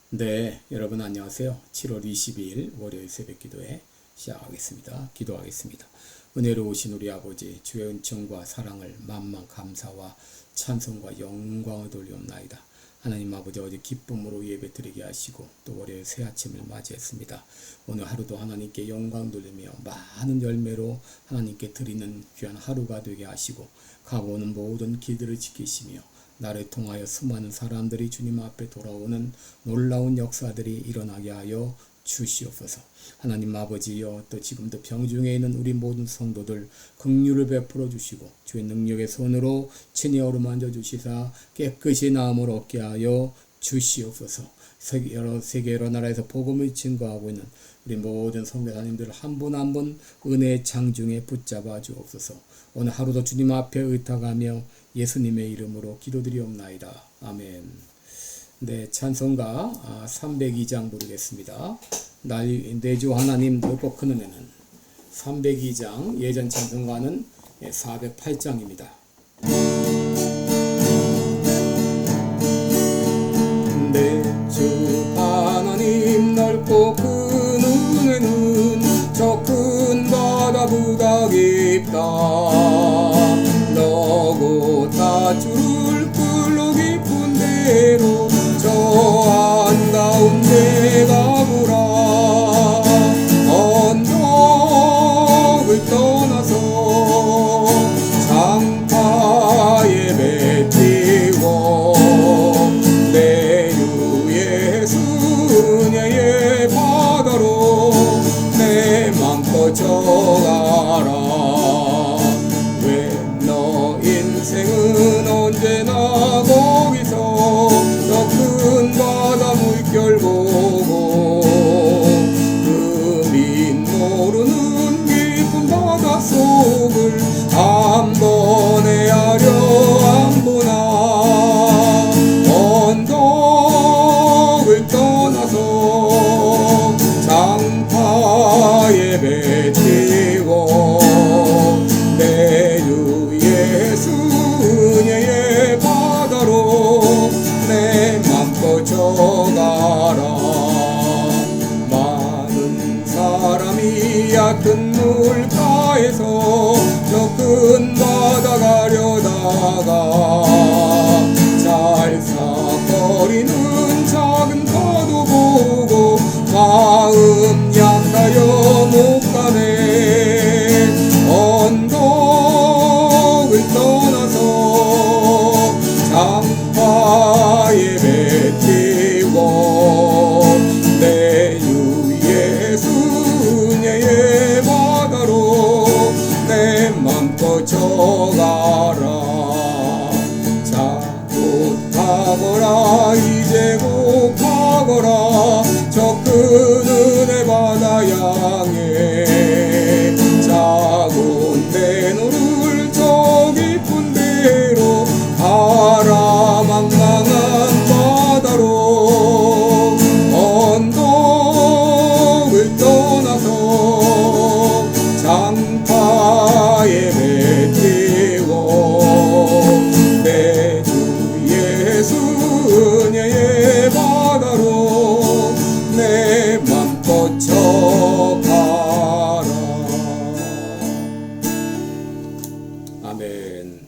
네, 여러분 안녕하세요. 7월 22일 월요일 새벽 기도회 시작하겠습니다. 기도하겠습니다. 은혜로우신 우리 아버지, 주의 은총과 사랑을 만만 감사와 찬송과 영광을 돌리옵나이다. 하나님 아버지, 어제 기쁨으로 예배 드리게 하시고 또 월요일 새 아침을 맞이했습니다. 오늘 하루도 하나님께 영광 돌리며 많은 열매로 하나님께 드리는 귀한 하루가 되게 하시고 가고 오는 모든 길들을 지키시며 나를 통하여 수많은 사람들이 주님 앞에 돌아오는 놀라운 역사들이 일어나게 하여 주시옵소서. 하나님 아버지여, 또 지금도 병중에 있는 우리 모든 성도들 긍휼을 베풀어 주시고 주의 능력의 손으로 친히 어루만져 주시사 깨끗이 나음을 얻게 하여 주시옵소서. 세계 여러 나라에서 복음을 증거하고 있는 우리 모든 선교사님들 한 분 한 분 은혜의 창중에 붙잡아 주옵소서. 오늘 하루도 주님 앞에 의탁하며 예수님의 이름으로 기도드리옵나이다. 아멘. 네, 찬송가 302장 부르겠습니다. 내주 하나님 넓고 큰 은혜는 302장, 예전 찬송가는 408장입니다. 내주 하나님 넓고 큰 은혜는 저 큰 바다보다 깊다. 너고 다주를 끌로 깊은 대로 저 한가운데 가보라. 언덕을 떠나서 장파에 배 띄워 내유의 순회의 바다로 내 맘 뻗쳐가라. 인생은 언제나 거기서 더 큰 바다 물결 보고 그민 모르는 깊은 바다 속을 한 번에 하려 안 보나. 언덕을 떠나서 장파에 배 띄워 은혜의 바다로 내 맘 뻗쳐가라. 많은 사람이 얕은 물가에서 저 큰 바다 가려다가 잘싹거리는 작은 파도 보고 마음 약하여 못 가네. 언덕을 떠나서 장파에 배 띄워 내유의 순회의 바다로 내 맘 뻗쳐가라. 자 곧 가거라, 이제 곧 가거라. 저 큰 은혜 바다 향해 자곤 내노를 저 깊은 대로 가라. 망망한 바다로 언덕을 떠나서 장파에 배 띄워 내주 예수 은혜의 바다로 내 맘 뻗쳐가라. 아멘.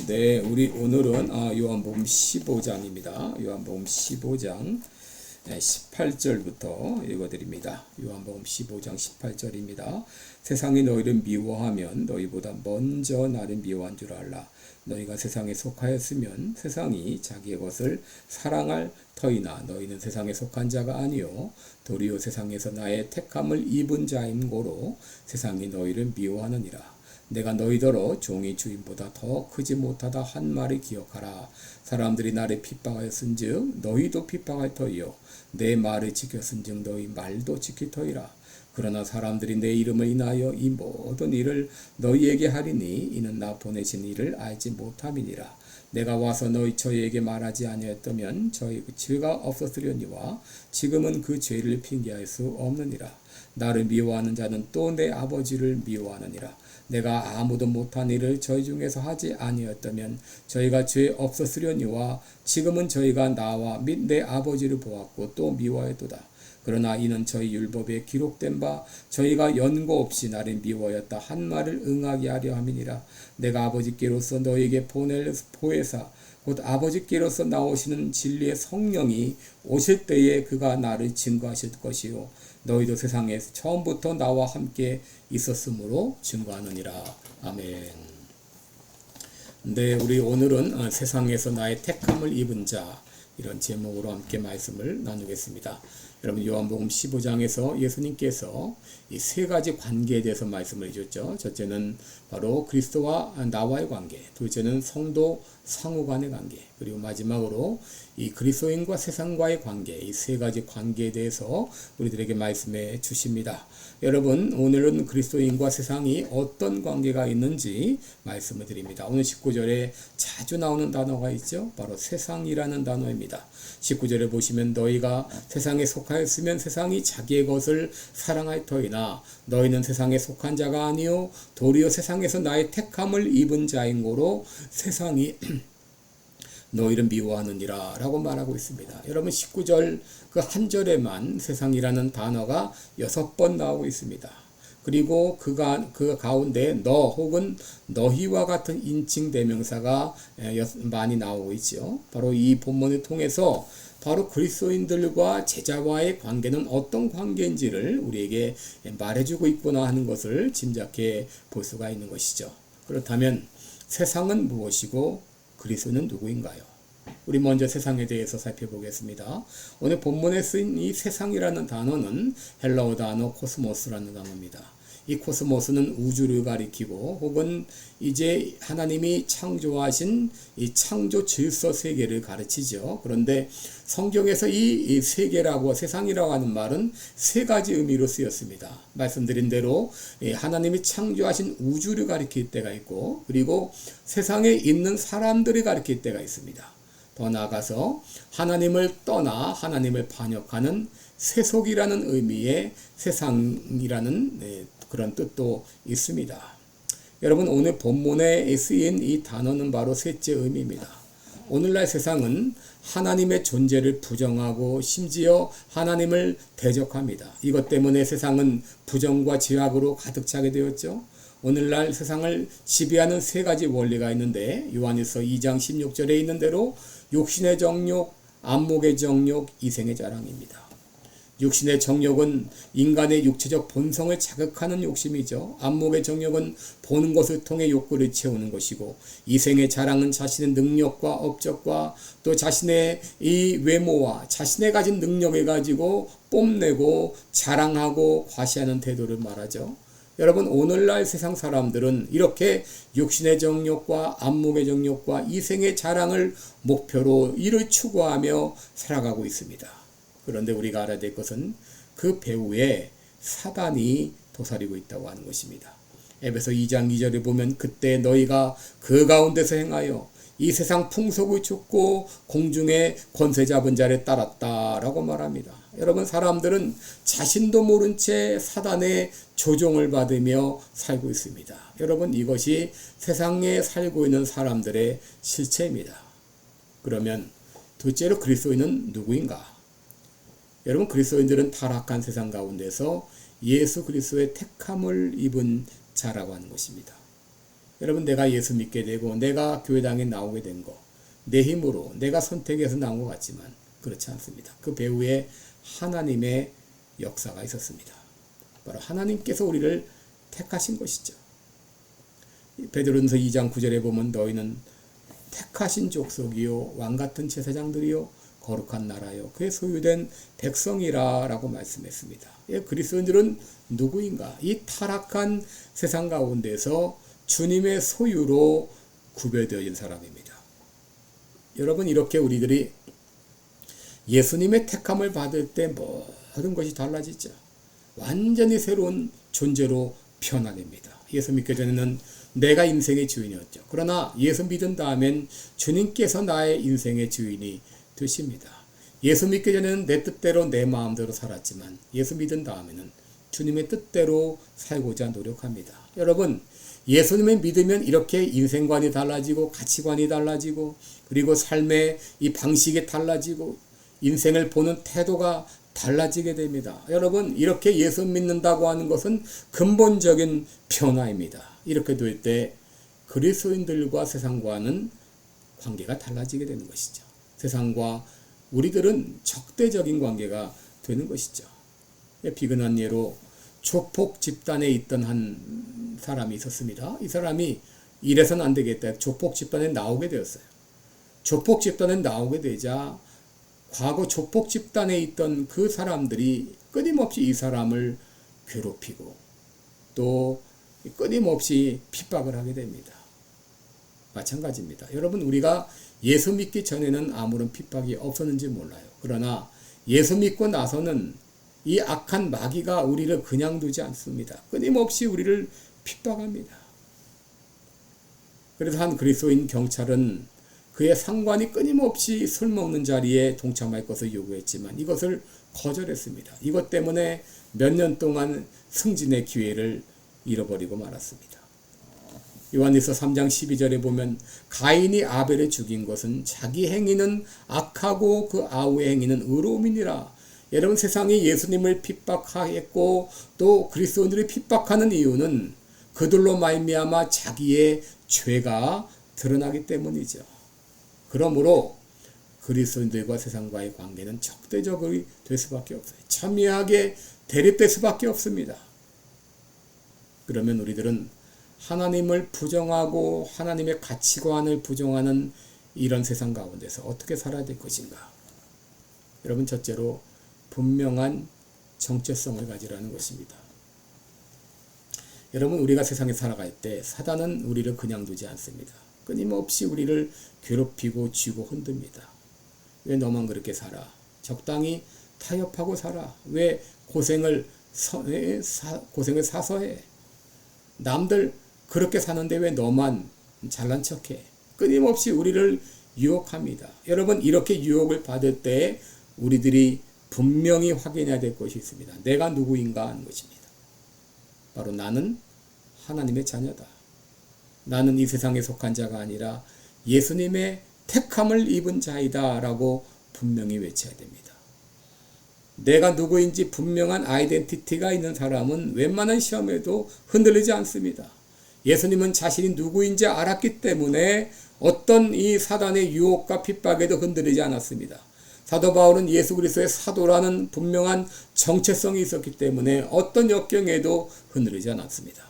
네, 우리 오늘은 요한복음 15장입니다. 요한복음 15장 18절부터 읽어드립니다. 요한복음 15장 18절입니다. 세상이 너희를 미워하면 너희보다 먼저 나를 미워한 줄 알라. 너희가 세상에 속하였으면 세상이 자기의 것을 사랑할 터이나 너희는 세상에 속한 자가 아니요 도리어 세상에서 나의 택함을 입은 자임고로 세상이 너희를 미워하느니라. 내가 너희더러 종이 주인보다 더 크지 못하다 한 말을 기억하라. 사람들이 나를 핍박하였은즉 너희도 핍박할 터이요 내 말을 지켰은즉 너희 말도 지킬 터이라. 그러나 사람들이 내 이름을 인하여 이 모든 일을 너희에게 하리니 이는 나 보내신 이를 알지 못함이니라. 내가 와서 저희에게 말하지 아니하였다면 저희 죄가 없었으려니와 지금은 그 죄를 핑계할 수 없느니라. 나를 미워하는 자는 또 내 아버지를 미워하느니라. 내가 아무도 못한 일을 저희 중에서 하지 아니었다면 저희가 죄 없었으려니와 지금은 저희가 나와 및 내 아버지를 보았고 또 미워했도다. 그러나 이는 저희 율법에 기록된 바 저희가 연고 없이 나를 미워하였다 한 말을 응하게 하려 함이니라. 내가 아버지께로서 너에게 보낼 보혜사 곧 아버지께로서 나오시는 진리의 성령이 오실 때에 그가 나를 증거하실 것이요 너희도 세상에 처음부터 나와 함께 있었으므로 증거하느니라. 아멘. 네, 우리 오늘은 세상에서 나의 택함을 입은 자 이런 제목으로 함께 말씀을 나누겠습니다. 여러분 요한복음 15장에서 예수님께서 이 세 가지 관계에 대해서 말씀을 해줬죠. 첫째는 바로 그리스도와 나와의 관계, 둘째는 성도 상호 간의 관계, 그리고 마지막으로 이 그리스도인과 세상과의 관계, 이 세 가지 관계에 대해서 우리들에게 말씀해 주십니다. 여러분 오늘은 그리스도인과 세상이 어떤 관계가 있는지 말씀을 드립니다. 오늘 19절에 자주 나오는 단어가 있죠. 바로 세상이라는 단어입니다. 19절에 보시면 너희가 세상에 속하였으면 세상이 자기의 것을 사랑할 터이나 너희는 세상에 속한 자가 아니요 도리어 세상에서 나의 택함을 입은 자인 고로 세상이 너희를 미워하느니라 라고 말하고 있습니다. 여러분 19절 그 한 절에만 세상이라는 단어가 6번 나오고 있습니다. 그리고 그 가운데 너 혹은 너희와 같은 인칭 대명사가 많이 나오고 있죠. 바로 이 본문을 통해서 바로 그리스도인들과 제자와의 관계는 어떤 관계인지를 우리에게 말해주고 있구나 하는 것을 짐작해 볼 수가 있는 것이죠. 그렇다면 세상은 무엇이고 그리스도는 누구인가요? 우리 먼저 세상에 대해서 살펴보겠습니다. 오늘 본문에 쓰인 이 세상이라는 단어는 헬라어 단어 코스모스라는 단어입니다. 이 코스모스는 우주를 가리키고 혹은 이제 하나님이 창조하신 이 창조 질서 세계를 가르치죠. 그런데 성경에서 이 세계라고 세상이라고 하는 말은 세 가지 의미로 쓰였습니다. 말씀드린 대로 하나님이 창조하신 우주를 가리킬 때가 있고 그리고 세상에 있는 사람들을 가리킬 때가 있습니다. 더 나아가서 하나님을 떠나 하나님을 반역하는 세속이라는 의미의 세상이라는 그런 뜻도 있습니다. 여러분 오늘 본문에 쓰인 이 단어는 바로 셋째 의미입니다. 오늘날 세상은 하나님의 존재를 부정하고 심지어 하나님을 대적합니다. 이것 때문에 세상은 부정과 죄악으로 가득 차게 되었죠. 오늘날 세상을 지배하는 세 가지 원리가 있는데 요한일서 2장 16절에 있는 대로 육신의 정욕, 안목의 정욕, 이생의 자랑입니다. 육신의 정욕은 인간의 육체적 본성을 자극하는 욕심이죠. 안목의 정욕은 보는 것을 통해 욕구를 채우는 것이고 이생의 자랑은 자신의 능력과 업적과 또 자신의 이 외모와 자신의 가진 능력을 가지고 뽐내고 자랑하고 과시하는 태도를 말하죠. 여러분 오늘날 세상 사람들은 이렇게 육신의 정욕과 안목의 정욕과 이생의 자랑을 목표로 이를 추구하며 살아가고 있습니다. 그런데 우리가 알아야 될 것은 그 배후에 사단이 도사리고 있다고 하는 것입니다. 에베소 2장 2절에 보면 그때 너희가 그 가운데서 행하여 이 세상 풍속을 쫓고 공중의 권세 잡은 자를 따랐다라고 말합니다. 여러분 사람들은 자신도 모른 채 사단의 조종을 받으며 살고 있습니다. 여러분 이것이 세상에 살고 있는 사람들의 실체입니다. 그러면 둘째로 그리스도인은 누구인가? 여러분 그리스도인들은 타락한 세상 가운데서 예수 그리스도의 택함을 입은 자라고 하는 것입니다. 여러분 내가 예수 믿게 되고 내가 교회당에 나오게 된 거 내 힘으로 내가 선택해서 나온 것 같지만 그렇지 않습니다. 그 배후에 하나님의 역사가 있었습니다. 바로 하나님께서 우리를 택하신 것이죠. 베드로전서 2장 9절에 보면 너희는 택하신 족속이요 왕같은 제사장들이요 거룩한 나라요 그의 소유된 백성이라 라고 말씀했습니다. 그리스도인들은 누구인가? 이 타락한 세상 가운데서 주님의 소유로 구별되어진 사람입니다. 여러분 이렇게 우리들이 예수님의 택함을 받을 때 모든 것이 달라지죠. 완전히 새로운 존재로 변화됩니다. 예수 믿기 전에는 내가 인생의 주인이었죠. 그러나 예수 믿은 다음엔 주님께서 나의 인생의 주인이 되십니다. 예수 믿기 전에는 내 뜻대로 내 마음대로 살았지만 예수 믿은 다음에는 주님의 뜻대로 살고자 노력합니다. 여러분 예수님을 믿으면 이렇게 인생관이 달라지고 가치관이 달라지고 그리고 삶의 이 방식이 달라지고 인생을 보는 태도가 달라지게 됩니다. 여러분, 이렇게 예수 믿는다고 하는 것은 근본적인 변화입니다. 이렇게 될 때 그리스도인들과 세상과는 관계가 달라지게 되는 것이죠. 세상과 우리들은 적대적인 관계가 되는 것이죠. 비근한 예로 조폭 집단에 있던 한 사람이 있었습니다. 이 사람이 이래서는 안 되겠다. 조폭 집단에 나오게 되었어요. 조폭 집단에 나오게 되자 과거 조폭 집단에 있던 그 사람들이 끊임없이 이 사람을 괴롭히고 또 끊임없이 핍박을 하게 됩니다. 마찬가지입니다. 여러분, 우리가 예수 믿기 전에는 아무런 핍박이 없었는지 몰라요. 그러나 예수 믿고 나서는 이 악한 마귀가 우리를 그냥 두지 않습니다. 끊임없이 우리를 핍박합니다. 그래서 한 그리스도인 경찰은 그의 상관이 끊임없이 술 먹는 자리에 동참할 것을 요구했지만 이것을 거절했습니다. 이것 때문에 몇 년 동안 승진의 기회를 잃어버리고 말았습니다. 요한일서 3장 12절에 보면 가인이 아벨을 죽인 것은 자기 행위는 악하고 그 아우의 행위는 의로움이니라. 여러분, 세상이 예수님을 핍박하였고 또 그리스도인들이 핍박하는 이유는 그들로 말미암아 자기의 죄가 드러나기 때문이죠. 그러므로 그리스도인들과 세상과의 관계는 적대적이 될 수밖에 없어요. 첨예하게 대립될 수밖에 없습니다. 그러면 우리들은 하나님을 부정하고 하나님의 가치관을 부정하는 이런 세상 가운데서 어떻게 살아야 될 것인가? 여러분, 첫째로 분명한 정체성을 가지라는 것입니다. 여러분, 우리가 세상에 살아갈 때 사단은 우리를 그냥 두지 않습니다. 끊임없이 우리를 괴롭히고 쥐고 흔듭니다. 왜 너만 그렇게 살아? 적당히 타협하고 살아. 왜 고생을 사서 해? 남들 그렇게 사는데 왜 너만 잘난 척해? 끊임없이 우리를 유혹합니다. 여러분, 이렇게 유혹을 받을 때 우리들이 분명히 확인해야 될 것이 있습니다. 내가 누구인가 하는 것입니다. 바로 나는 하나님의 자녀다. 나는 이 세상에 속한 자가 아니라 예수님의 택함을 입은 자이다 라고 분명히 외쳐야 됩니다. 내가 누구인지 분명한 아이덴티티가 있는 사람은 웬만한 시험에도 흔들리지 않습니다. 예수님은 자신이 누구인지 알았기 때문에 어떤 이 사단의 유혹과 핍박에도 흔들리지 않았습니다. 사도 바울은 예수 그리스도의 사도라는 분명한 정체성이 있었기 때문에 어떤 역경에도 흔들리지 않았습니다.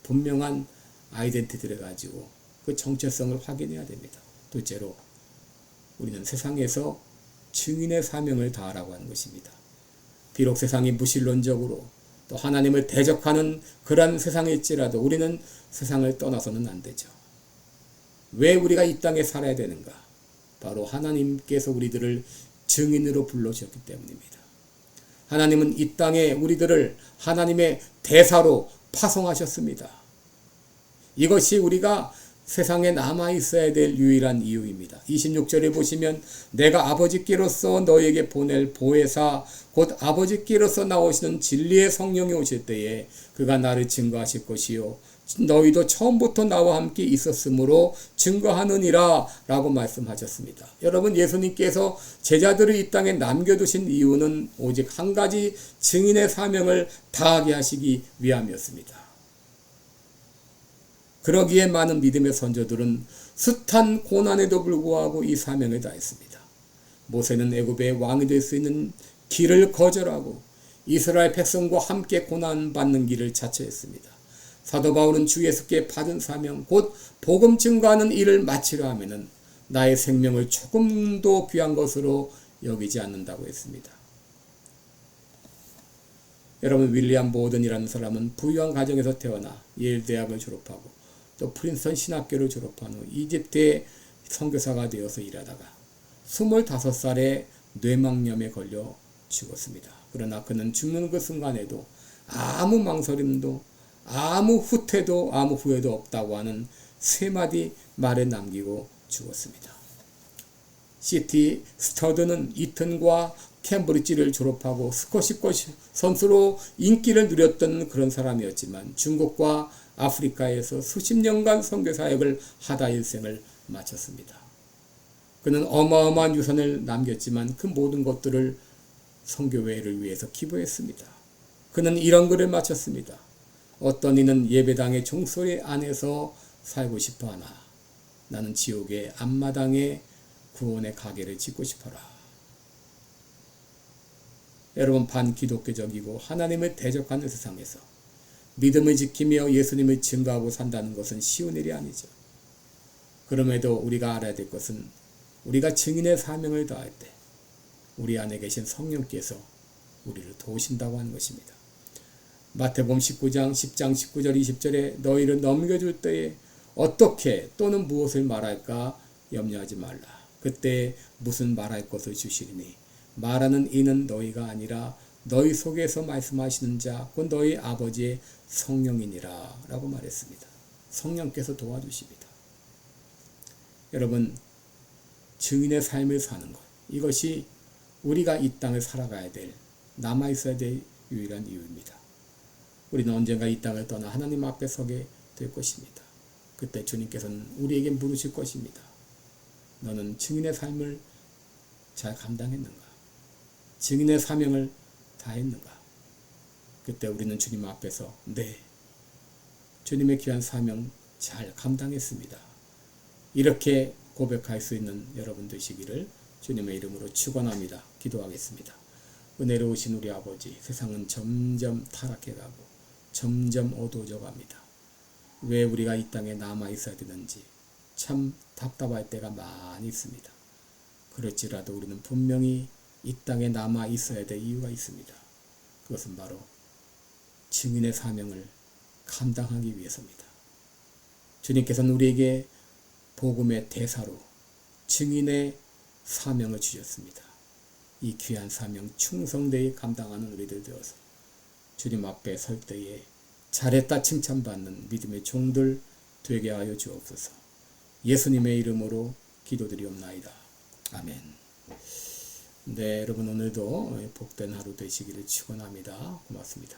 분명한 아이덴티티를 가지고 그 정체성을 확인해야 됩니다. 둘째로 우리는 세상에서 증인의 사명을 다하라고 하는 것입니다. 비록 세상이 무신론적으로 또 하나님을 대적하는 그러한 세상일지라도 우리는 세상을 떠나서는 안 되죠. 왜 우리가 이 땅에 살아야 되는가? 바로 하나님께서 우리들을 증인으로 불러주셨기 때문입니다. 하나님은 이 땅에 우리들을 하나님의 대사로 파송하셨습니다. 이것이 우리가 세상에 남아있어야 될 유일한 이유입니다. 26절에 보시면 내가 아버지께로서 너에게 보낼 보혜사 곧 아버지께로서 나오시는 진리의 성령이 오실 때에 그가 나를 증거하실 것이요 너희도 처음부터 나와 함께 있었으므로 증거하느니라 라고 말씀하셨습니다. 여러분, 예수님께서 제자들을 이 땅에 남겨두신 이유는 오직 한 가지 증인의 사명을 다하게 하시기 위함이었습니다. 그러기에 많은 믿음의 선조들은 숱한 고난에도 불구하고 이 사명을 다했습니다. 모세는 애굽의 왕이 될 수 있는 길을 거절하고 이스라엘 백성과 함께 고난받는 길을 자처했습니다. 사도 바울은 주 예수께 받은 사명 곧 복음 증거하는 일을 마치려 하면은 나의 생명을 조금도 귀한 것으로 여기지 않는다고 했습니다. 여러분, 윌리엄 보든이라는 사람은 부유한 가정에서 태어나 예일 대학을 졸업하고 또 프린스턴 신학교를 졸업한 후 이집트의 선교사가 되어서 일하다가 25살에 뇌망염에 걸려 죽었습니다. 그러나 그는 죽는 그 순간에도 아무 망설임도 아무 후퇴도 아무 후회도 없다고 하는 세 마디 말을 남기고 죽었습니다. 시티 스터드는 이튼과 캠브리지를 졸업하고 스쿼시 선수로 인기를 누렸던 그런 사람이었지만 중국과 아프리카에서 수십 년간 선교 사역을 하다 일생을 마쳤습니다. 그는 어마어마한 유산을 남겼지만 그 모든 것들을 선교회를 위해서 기부했습니다. 그는 이런 글을 마쳤습니다. 어떤 이는 예배당의 종소리 안에서 살고 싶어하나 나는 지옥의 앞마당에 구원의 가게를 짓고 싶어라. 여러분, 반기독교적이고 하나님을 대적하는 세상에서 믿음을 지키며 예수님을 증거하고 산다는 것은 쉬운 일이 아니죠. 그럼에도 우리가 알아야 될 것은 우리가 증인의 사명을 다할 때 우리 안에 계신 성령께서 우리를 도우신다고 하는 것입니다. 마태복음 19장 10장 19절 20절에 너희를 넘겨줄 때에 어떻게 또는 무엇을 말할까 염려하지 말라. 그때 무슨 말할 것을 주시리니 말하는 이는 너희가 아니라 너희 속에서 말씀하시는 자 곧 너희 아버지의 성령이니라 라고 말했습니다. 성령께서 도와주십니다. 여러분, 증인의 삶을 사는 것, 이것이 우리가 이 땅을 살아가야 될, 남아있어야 될 유일한 이유입니다. 우리는 언젠가 이 땅을 떠나 하나님 앞에 서게 될 것입니다. 그때 주님께서는 우리에게 물으실 것입니다. 너는 증인의 삶을 잘 감당했는가? 증인의 사명을 다했는가? 그때 우리는 주님 앞에서 네, 주님의 귀한 사명 잘 감당했습니다. 이렇게 고백할 수 있는 여러분 되시기를 주님의 이름으로 축원합니다. 기도하겠습니다. 은혜로우신 우리 아버지, 세상은 점점 타락해가고 점점 어두워져 갑니다. 왜 우리가 이 땅에 남아 있어야 되는지 참 답답할 때가 많이 있습니다. 그럴지라도 우리는 분명히 이 땅에 남아 있어야 될 이유가 있습니다. 그것은 바로 증인의 사명을 감당하기 위해서입니다. 주님께서는 우리에게 복음의 대사로 증인의 사명을 주셨습니다. 이 귀한 사명 충성되이 감당하는 우리들 되어서 주님 앞에 설 때에 잘했다 칭찬받는 믿음의 종들 되게 하여 주옵소서. 예수님의 이름으로 기도드리옵나이다. 아멘. 네, 여러분 오늘도 복된 하루 되시기를 축원합니다. 고맙습니다.